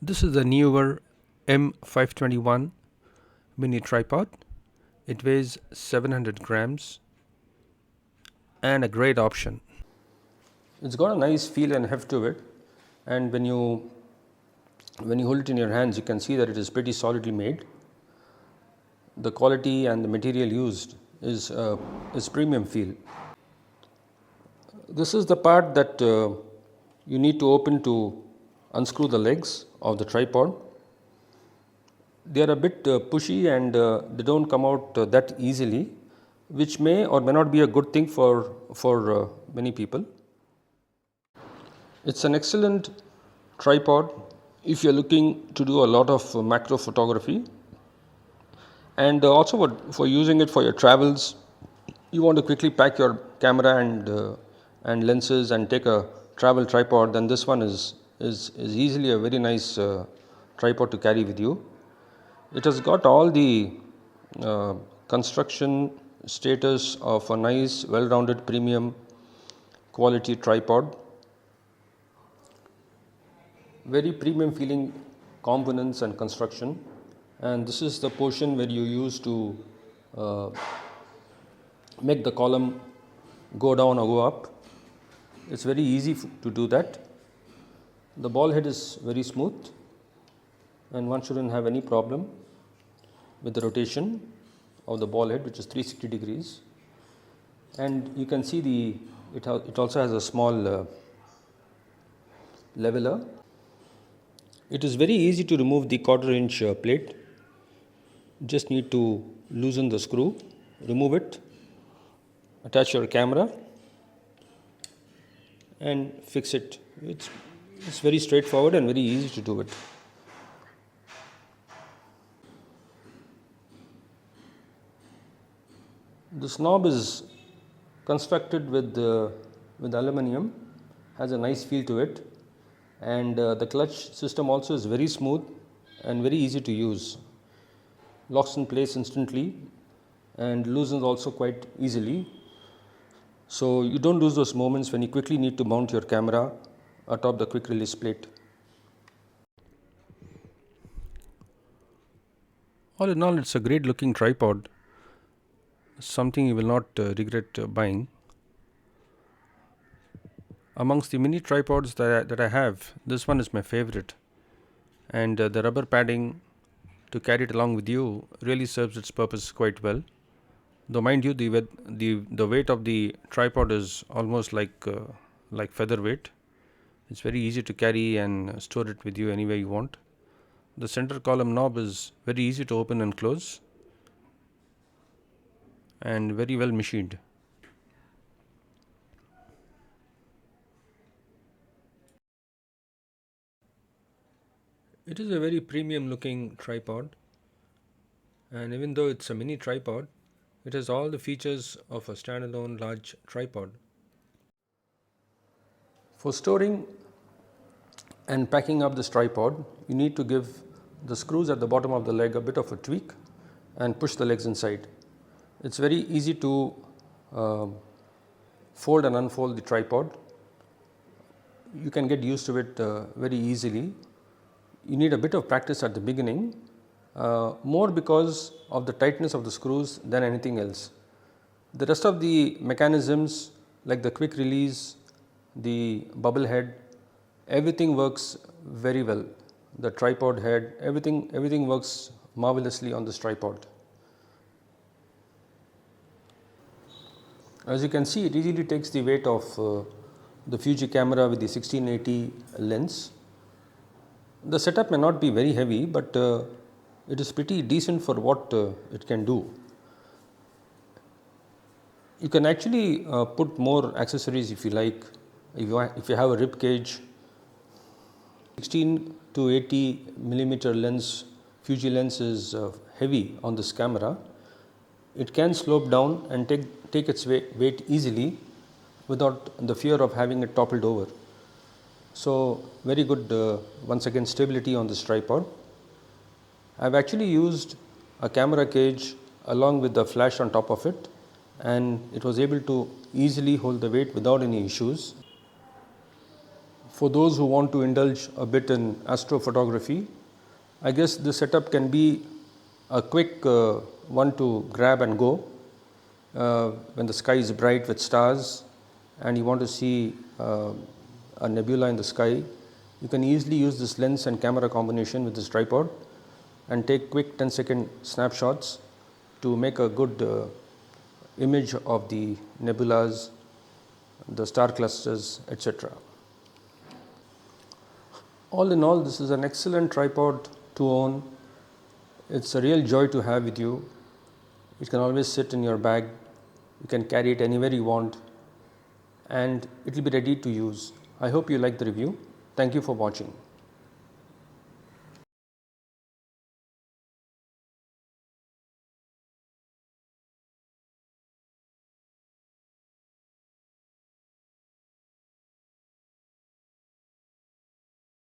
This is the Neewer M521 mini tripod. It weighs 700 grams and a great option. It's got a nice feel and heft to it, and when you hold it in your hands, you can see that it is pretty solidly made. The quality and the material used is premium feel. This is the part that you need to open to unscrew the legs of the tripod. They are a bit pushy and they don't come out that easily, which may or may not be a good thing for many people. It's an excellent tripod if you're looking to do a lot of macro photography, and also for using it for your travels. You want to quickly pack your camera and lenses and take a travel tripod, then this one is easily a very nice tripod to carry with you. It has got all the uh, construction status of a nice well-rounded premium quality tripod. Very premium feeling components and construction, and this is the portion where you use to uh, make the column go down or go up. It's very easy to do that. The ball head is very smooth and one shouldn't have any problem with the rotation of the ball head, which is 360 degrees. And you can see it also has a small leveler. It is very easy to remove the quarter-inch plate. Just need to loosen the screw, remove it, attach your camera and fix it. It's very straightforward and very easy to do it. This knob is constructed with aluminium, has a nice feel to it, and the clutch system also is very smooth and very easy to use. Locks in place instantly and loosens also quite easily. So you don't lose those moments when you quickly need to mount your camera atop the quick release plate. All in all, it's a great looking tripod, something you will not regret buying. Amongst the mini tripods that I have, this one is my favorite, and the rubber padding to carry it along with you really serves its purpose quite well. Though mind you, the weight of the tripod is almost like featherweight. It's very easy to carry and store it with you anywhere you want. The center column knob is very easy to open and close and very well machined. It is a very premium looking tripod, and even though it's a mini tripod, it has all the features of a standalone large tripod. For storing and packing up this tripod, you need to give the screws at the bottom of the leg a bit of a tweak and push the legs inside. It's very easy to uh, fold and unfold the tripod. You can get used to it very easily. You need a bit of practice at the beginning, more because of the tightness of the screws than anything else. The rest of the mechanisms, like the quick release, the bubble head, everything works very well. The tripod head, everything works marvelously on this tripod. As you can see, it easily takes the weight of the Fuji camera with the 1680 lens. The setup may not be very heavy, but it is pretty decent for what it can do. You can actually put more accessories if you like. If you have a rib cage, 16 to 80 millimeter lens, Fuji lens is heavy on this camera. It can slope down and take its weight easily without the fear of having it toppled over. So very good once again stability on this tripod. I have actually used a camera cage along with the flash on top of it, and it was able to easily hold the weight without any issues. For those who want to indulge a bit in astrophotography, I guess this setup can be a quick one to grab and go when the sky is bright with stars and you want to see a nebula in the sky. You can easily use this lens and camera combination with this tripod and take quick 10-second snapshots to make a good image of the nebulas, the star clusters, etc. All in all, this is an excellent tripod to own. It's a real joy to have with you. It can always sit in your bag. You can carry it anywhere you want and it will be ready to use. I hope you like the review. Thank you for watching.